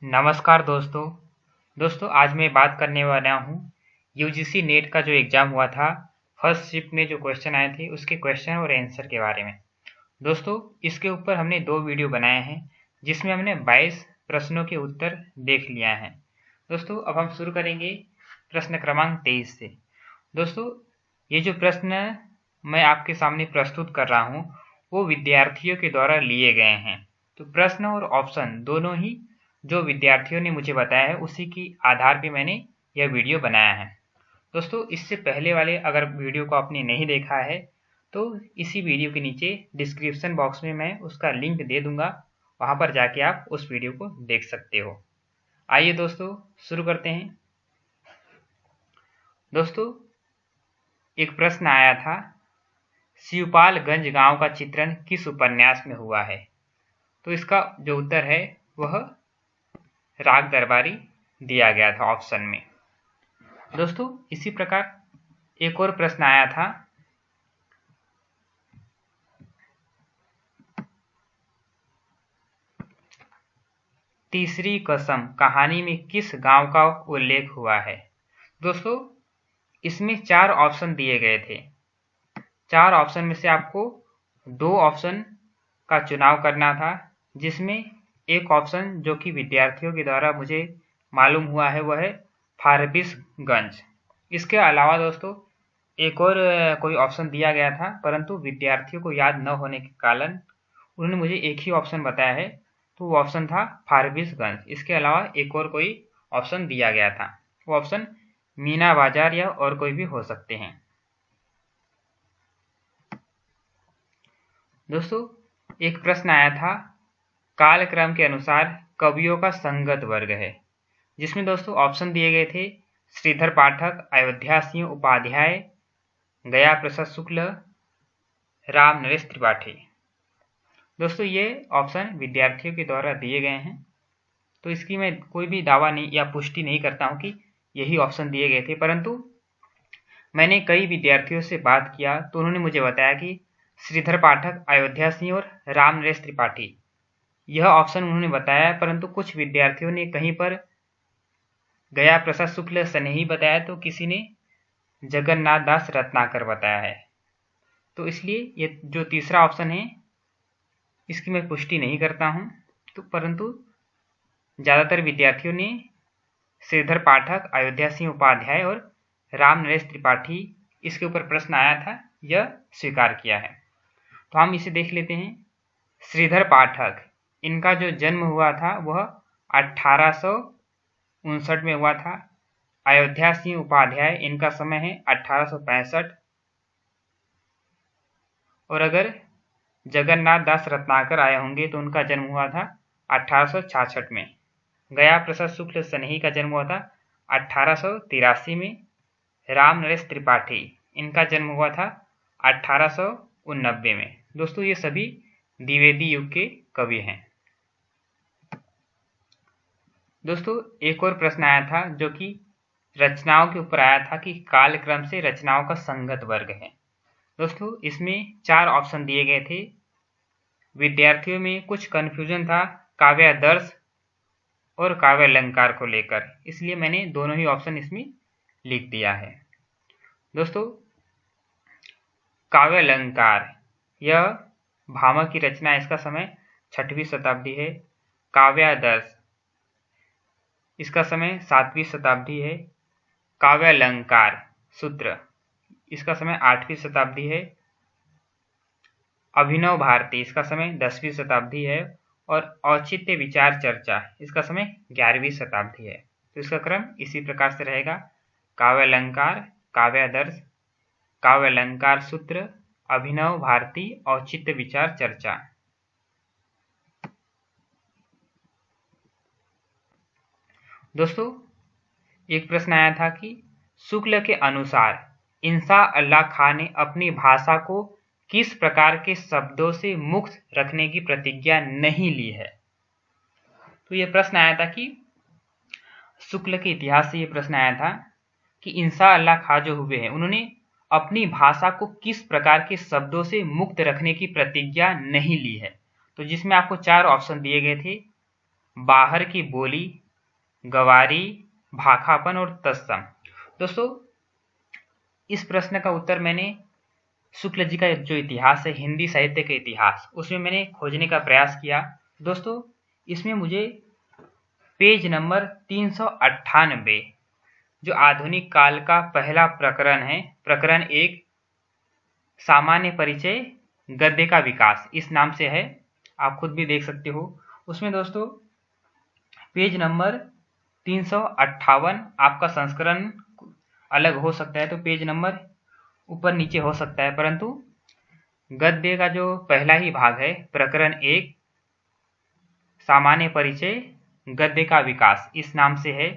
नमस्कार दोस्तों आज मैं बात करने वाला हूँ यूजीसी नेट का जो एग्ज़ाम हुआ था। फर्स्ट शिफ्ट में जो क्वेश्चन आए थे उसके क्वेश्चन और आंसर के बारे में। दोस्तों इसके ऊपर हमने 2 वीडियो बनाए हैं जिसमें हमने 22 प्रश्नों के उत्तर देख लिया है। दोस्तों अब हम शुरू करेंगे प्रश्न क्रमांक 23 से। दोस्तों ये जो प्रश्न मैं आपके सामने प्रस्तुत कर रहा हूँ वो विद्यार्थियों के द्वारा लिए गए हैं। तो प्रश्न और ऑप्शन दोनों ही जो विद्यार्थियों ने मुझे बताया है उसी की आधार पे मैंने यह वीडियो बनाया है। दोस्तों इससे पहले वाले अगर वीडियो को आपने नहीं देखा है तो इसी वीडियो के नीचे डिस्क्रिप्शन बॉक्स में मैं उसका लिंक दे दूंगा, वहां पर जाके आप उस वीडियो को देख सकते हो। आइए दोस्तों शुरू करते हैं। दोस्तों एक प्रश्न आया था, शिवपालगंज गांव का चित्रण किस उपन्यास में हुआ है? तो इसका जो उत्तर है वह राग दरबारी दिया गया था ऑप्शन में। दोस्तों इसी प्रकार एक और प्रश्न आया था, तीसरी कसम कहानी में किस गांव का उल्लेख हुआ है? दोस्तों इसमें 4 ऑप्शन दिए गए थे। 4 ऑप्शन में से आपको 2 ऑप्शन का चुनाव करना था, जिसमें एक ऑप्शन जो कि विद्यार्थियों के द्वारा मुझे मालूम हुआ है वह है फारबिसगंज। इसके अलावा दोस्तों एक और कोई ऑप्शन दिया गया था, परंतु विद्यार्थियों को याद न होने के कारण उन्होंने मुझे एक ही ऑप्शन बताया है, तो वो ऑप्शन था फारबिसगंज। इसके अलावा एक और कोई ऑप्शन दिया गया था, वो ऑप्शन मीना बाजार या और कोई भी हो सकते हैं। दोस्तों एक प्रश्न आया था, कालक्रम के अनुसार कवियों का संगत वर्ग है, जिसमें दोस्तों ऑप्शन दिए गए थे श्रीधर पाठक, अयोध्या सिंह उपाध्याय, गया प्रसाद शुक्ल, राम नरेश त्रिपाठी। दोस्तों ये ऑप्शन विद्यार्थियों के द्वारा दिए गए हैं, तो इसकी मैं कोई भी दावा नहीं या पुष्टि नहीं करता हूं कि यही ऑप्शन दिए गए थे, परंतु मैंने कई विद्यार्थियों से बात किया तो उन्होंने मुझे बताया कि श्रीधर पाठक, अयोध्या सिंह और राम नरेश त्रिपाठी यह ऑप्शन उन्होंने बताया, परंतु कुछ विद्यार्थियों ने कहीं पर गया प्रसाद शुक्ल सनेही बताया तो किसी ने जगन्नाथ दास रत्नाकर बताया है। तो इसलिए ये जो तीसरा ऑप्शन है इसकी मैं पुष्टि नहीं करता हूं, तो परंतु ज़्यादातर विद्यार्थियों ने श्रीधर पाठक, अयोध्या सिंह उपाध्याय और राम नरेश त्रिपाठी इसके ऊपर प्रश्न आया था यह स्वीकार किया है। तो हम इसे देख लेते हैं। श्रीधर पाठक इनका जो जन्म हुआ था वह 1859 में हुआ था। अयोध्या सिंह उपाध्याय इनका समय है 1865, और अगर जगन्नाथ दास रत्नाकर आए होंगे तो उनका जन्म हुआ था 1866 में। गया प्रसाद शुक्ल सनेही का जन्म हुआ था 1883 में। राम नरेश त्रिपाठी इनका जन्म हुआ था 1889 में। दोस्तों ये सभी द्विवेदी युग के कवि हैं। दोस्तों एक और प्रश्न आया था जो कि रचनाओं के ऊपर आया था कि कालक्रम से रचनाओं का संगत वर्ग है। दोस्तों इसमें 4 ऑप्शन दिए गए थे। विद्यार्थियों में कुछ कन्फ्यूजन था काव्यादर्श और काव्यालंकार को लेकर, इसलिए मैंने दोनों ही ऑप्शन इसमें लिख दिया है। दोस्तों काव्यालंकार यह भामह की रचना, इसका समय 6वीं शताब्दी है। काव्यादर्श इसका समय 7वीं शताब्दी है। काव्यालंकार सूत्र इसका समय 8वीं शताब्दी है। अभिनव भारती इसका समय 10वीं शताब्दी है, और औचित्य विचार चर्चा इसका समय 11वीं शताब्दी है। तो इसका क्रम इसी प्रकार से रहेगा, काव्यालंकार, काव्यादर्श, काव्यालंकार सूत्र, अभिनव भारती, औचित्य विचार चर्चा। दोस्तों एक प्रश्न आया था कि शुक्ल के अनुसार इंसा अल्लाह खां ने अपनी भाषा को किस प्रकार के शब्दों से मुक्त रखने की प्रतिज्ञा नहीं ली है? तो यह प्रश्न आया था कि शुक्ल के इतिहास से यह प्रश्न आया था कि इंसा अल्लाह खां जो हुए हैं उन्होंने अपनी भाषा को किस प्रकार के शब्दों से मुक्त रखने की प्रतिज्ञा नहीं ली है। तो जिसमें आपको 4 ऑप्शन दिए गए थे, बाहर की बोली, गवारी, भाखापन और तत्सम। दोस्तों इस प्रश्न का उत्तर मैंने शुक्ल जी का जो इतिहास है, हिंदी साहित्य का इतिहास, उसमें मैंने खोजने का प्रयास किया। दोस्तों इसमें मुझे पेज नंबर 398 जो आधुनिक काल का पहला प्रकरण है, प्रकरण 1 सामान्य परिचय गद्य का विकास, इस नाम से है, आप खुद भी देख सकते हो। उसमें दोस्तों पेज नंबर 358, आपका संस्करण अलग हो सकता है तो पेज नंबर ऊपर नीचे हो सकता है, परंतु गद्य का जो पहला ही भाग है, प्रकरण 1 सामान्य परिचय गद्य का विकास, इस नाम से है।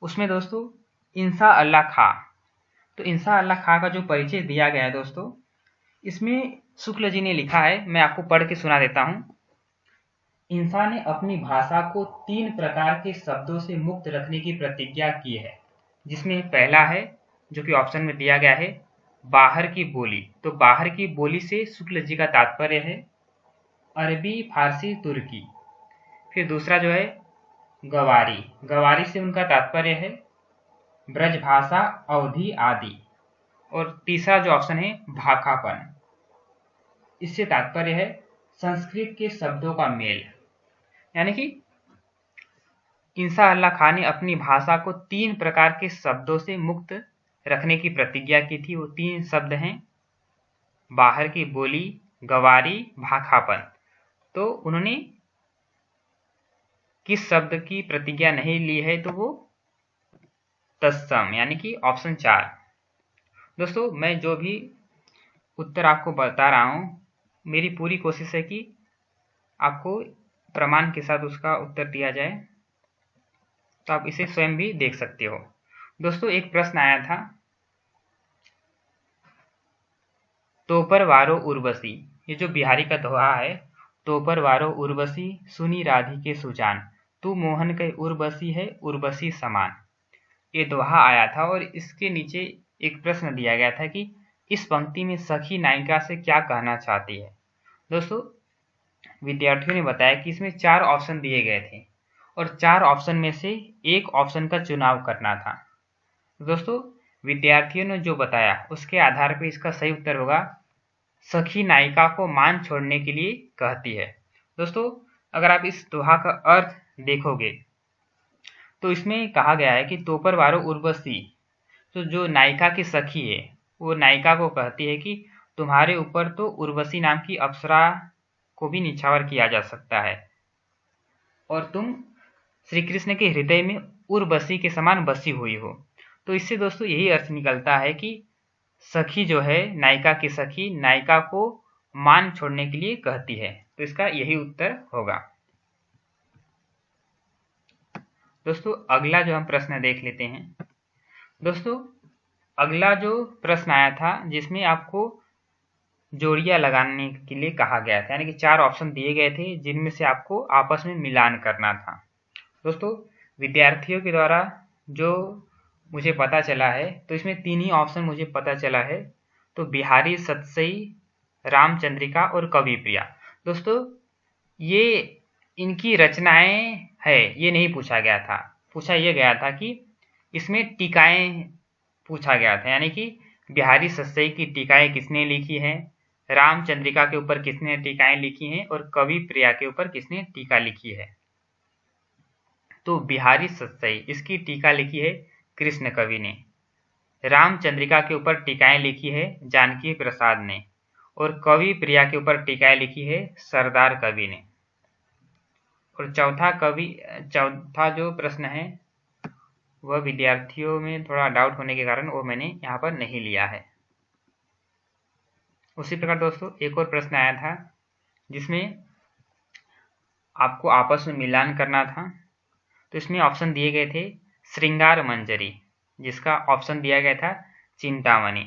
उसमें दोस्तों इंसा अल्लाह खां, तो इंसा अल्लाह खां का जो परिचय दिया गया है दोस्तों, इसमें शुक्ल जी ने लिखा है, मैं आपको पढ़ के सुना देता हूं। इंसा ने अपनी भाषा को 3 प्रकार के शब्दों से मुक्त रखने की प्रतिज्ञा की है, जिसमें पहला है जो कि ऑप्शन में दिया गया है, बाहर की बोली। तो बाहर की बोली से शुक्ल जी का तात्पर्य है अरबी, फारसी, तुर्की। फिर दूसरा जो है गवारी, गवारी से उनका तात्पर्य है ब्रज भाषा, अवधी आदि। और तीसरा जो ऑप्शन है भाखापन, इससे तात्पर्य है संस्कृत के शब्दों का मेल। यानी कि इंसा अल्लाह खां ने अपनी भाषा को 3 प्रकार के शब्दों से मुक्त रखने की प्रतिज्ञा की थी। वो 3 शब्द हैं बाहर की बोली, गवारी, भाखापन। तो उन्होंने किस शब्द की प्रतिज्ञा नहीं ली है, तो वो तत्सम, यानी कि ऑप्शन 4। दोस्तों मैं जो भी उत्तर आपको बता रहा हूं, मेरी पूरी कोशिश है कि आपको प्रमाण के साथ उसका उत्तर दिया जाए, तो आप इसे स्वयं भी देख सकते हो। दोस्तों एक प्रश्न आया था, तोपर वारो उर्वशी, ये जो बिहारी का दोहा है, तोपर वारो उर्वशी सुनी राधिके सुजान, तू मोहन के उर्वशी है उर्वशी समान, ये दोहा आया था। और इसके नीचे एक प्रश्न दिया गया था कि इस पंक्ति में सखी नायिका से क्या कहना चाहती है। दोस्तों विद्यार्थियों ने बताया कि इसमें 4 ऑप्शन दिए गए थे और 4 ऑप्शन में से एक ऑप्शन का चुनाव करना था। दोस्तों विद्यार्थियों ने जो बताया उसके आधार पर इसका सही उत्तर होगा सखी नायिका को मान छोड़ने के लिए कहती है। दोस्तों अगर आप इस दोहा का अर्थ देखोगे तो इसमें कहा गया है कि तोपर वारो उर्वशी, तो जो नायिका की सखी है वो नायिका को कहती है कि तुम्हारे ऊपर तो उर्वशी नाम की अप्सरा को भी निछावर किया जा सकता है और तुम श्री कृष्ण के हृदय में उर्वशी के समान बसी हुई हो। तो इससे दोस्तों यही अर्थ निकलता है कि सखी जो है, नायिका की सखी नायिका को मान छोड़ने के लिए कहती है, तो इसका यही उत्तर होगा। दोस्तों अगला जो हम प्रश्न देख लेते हैं। दोस्तों अगला जो प्रश्न आया था जिसमें आपको जोड़ियां लगाने के लिए कहा गया था, यानी कि 4 ऑप्शन दिए गए थे जिनमें से आपको आपस में मिलान करना था। दोस्तों विद्यार्थियों के द्वारा जो मुझे पता चला है, तो इसमें 3 ही ऑप्शन मुझे पता चला है, तो बिहारी सतसई, रामचंद्रिका और कवि प्रिया। दोस्तों ये इनकी रचनाएं है, ये नहीं पूछा गया था। पूछा यह गया था कि इसमें टीकाएं पूछा गया था, यानी कि बिहारी सतसई की टीकाएं किसने लिखी हैं, रामचंद्रिका के ऊपर किसने टीकाएं लिखी हैं और कवि प्रिया के ऊपर किसने टीका लिखी है। तो बिहारी सतसई, इसकी टीका लिखी है कृष्ण कवि ने। रामचंद्रिका के ऊपर टीकाएं लिखी है जानकी प्रसाद ने और कवि प्रिया के ऊपर टीकाएं लिखी है सरदार कवि ने। और चौथा जो प्रश्न है वह विद्यार्थियों में थोड़ा डाउट होने के कारण वो मैंने यहाँ पर नहीं लिया है। उसी प्रकार दोस्तों एक और प्रश्न आया था जिसमें आपको आपस में मिलान करना था, तो इसमें ऑप्शन दिए गए थे श्रृंगार मंजरी, जिसका ऑप्शन दिया गया था चिंतामणि,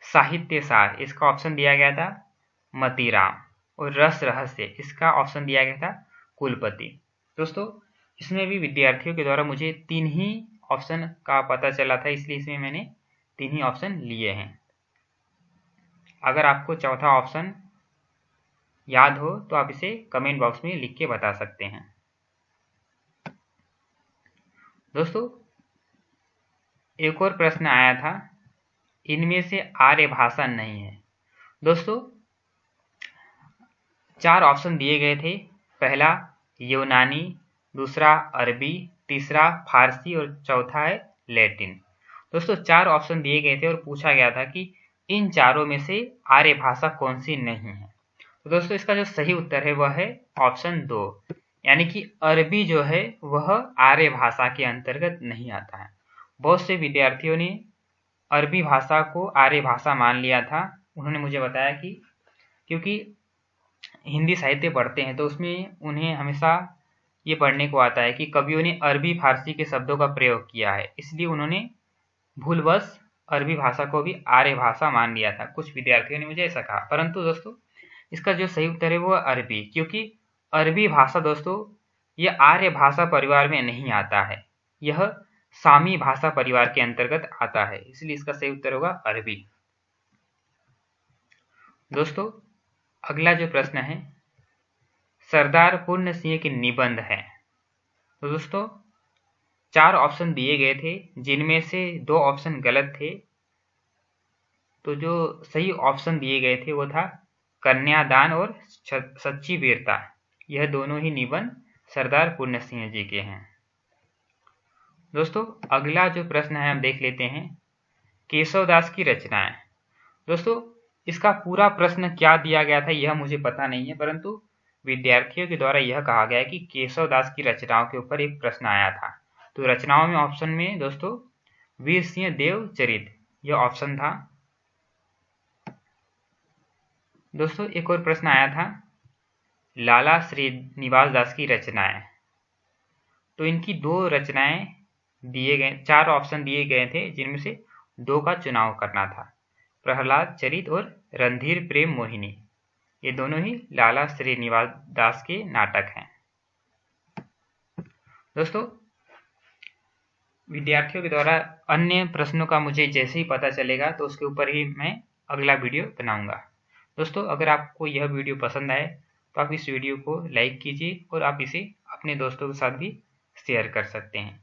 साहित्य सार, इसका ऑप्शन दिया गया था मतीराम, और रस रहस्य, इसका ऑप्शन दिया गया था कुलपति। दोस्तों इसमें भी विद्यार्थियों के द्वारा मुझे 3 ही ऑप्शन का पता चला था, इसलिए इसमें मैंने 3 ही ऑप्शन लिए हैं। अगर आपको चौथा ऑप्शन याद हो तो आप इसे कमेंट बॉक्स में लिख के बता सकते हैं। दोस्तों एक और प्रश्न आया था, इनमें से आर्य भाषा नहीं है। दोस्तों 4 ऑप्शन दिए गए थे, पहला यूनानी, दूसरा अरबी, तीसरा फारसी और चौथा है लैटिन। दोस्तों 4 ऑप्शन दिए गए थे और पूछा गया था कि इन चारों में से आर्य भाषा कौन सी नहीं है। तो दोस्तों इसका जो सही उत्तर है वह है ऑप्शन 2, यानी कि अरबी जो है वह आर्य भाषा के अंतर्गत नहीं आता है। बहुत से विद्यार्थियों ने अरबी भाषा को आर्य भाषा मान लिया था। उन्होंने मुझे बताया कि क्योंकि हिंदी साहित्य पढ़ते हैं तो उसमें उन्हें हमेशा ये पढ़ने को आता है कि कवियों ने अरबी फारसी के शब्दों का प्रयोग किया है, इसलिए उन्होंने भूलवश अरबी भाषा को भी आर्य भाषा मान लिया था। कुछ विद्यार्थियों ने मुझे ऐसा कहा, परंतु दोस्तों इसका जो सही उत्तर है वो अरबी, क्योंकि अरबी भाषा दोस्तों यह आर्य भाषा परिवार में नहीं आता है, यह सामी भाषा परिवार के अंतर्गत आता है, इसलिए इसका सही उत्तर होगा अरबी। दोस्तों अगला जो प्रश्न है सरदार पूर्ण सिंह के निबंध है। तो दोस्तों 4 ऑप्शन दिए गए थे, जिनमें से 2 ऑप्शन गलत थे। तो जो सही ऑप्शन दिए गए थे वो था कन्यादान और सच्ची वीरता। यह दोनों ही निबंध सरदार पूर्ण सिंह जी के हैं। दोस्तों अगला जो प्रश्न है हम देख लेते हैं, केशवदास की रचनाएं। दोस्तों इसका पूरा प्रश्न क्या दिया गया था यह मुझे पता नहीं है, परंतु विद्यार्थियों के द्वारा यह कहा गया है कि केशवदास की रचनाओं के ऊपर एक प्रश्न आया था। तो रचनाओं में ऑप्शन में दोस्तों वीर सिंह देव चरित यह ऑप्शन था। दोस्तों एक और प्रश्न आया था लाला श्रीनिवास दास की रचनाएं। तो इनकी 2 रचनाएं दिए गए, 4 ऑप्शन दिए गए थे, जिनमें से 2 का चुनाव करना था, प्रहलाद चरित और रणधीर प्रेम मोहिनी। ये दोनों ही लाला श्रीनिवास दास के नाटक हैं। दोस्तों विद्यार्थियों के द्वारा अन्य प्रश्नों का मुझे जैसे ही पता चलेगा तो उसके ऊपर ही मैं अगला वीडियो बनाऊंगा। दोस्तों अगर आपको यह वीडियो पसंद आए तो आप इस वीडियो को लाइक कीजिए और आप इसे अपने दोस्तों के साथ भी शेयर कर सकते हैं।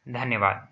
धन्यवाद।